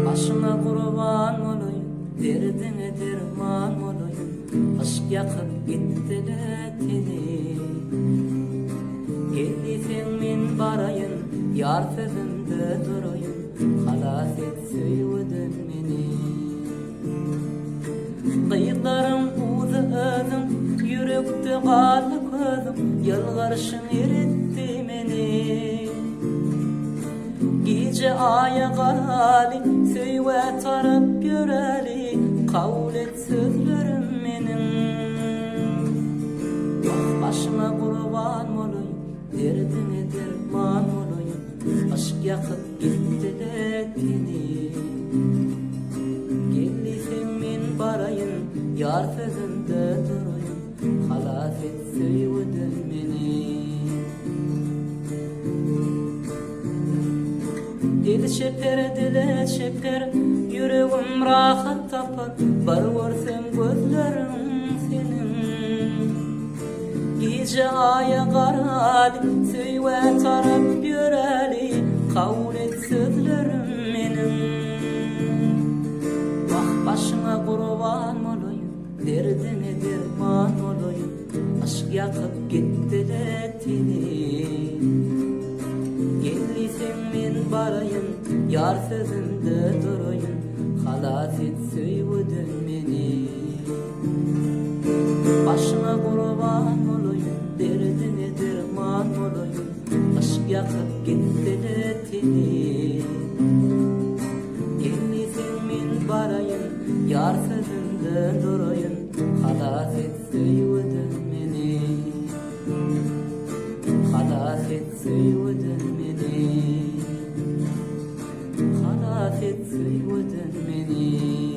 Başına kurban olayım, derdine derman olayım. Aşk yakıp gitti letini. Geldisin min barayın, yar sözünde durayım. Halas et söylüdün meni. Kıyıklarım uzu özüm, yürekte kaldı közüm. Yalvarışın eritti meni. Gece aya karali, söyve tarıp göreli. Kavul et sözlerim menin. Başına kurban olayım, derdine derman olayım. Aşk yakıp gitti letini. Geldisin min barayın, yar sözünde durayım. Halas et söylüdün meni. Dil şeper, dile şeper, yüreğim rahat tapar. Bar görsem gözlerim senin. Gece aya karali, söyve tarıp göreli. Kavul et sözlerim menin. Başına kurban olayım, derdine derman olayım. Aşk yakıp gitti letini. Gellisin min barayın, yar sözünde durayım. Halas et söylüdün meni. Başına kurban olayım, derdine derman olayım. Aşk yakıp gitti letini. Gellisin min barayın, yar sözünde durayım. Halas et söylüdün meni. Halas et söylüdün meni. Halas et söylüdün meni.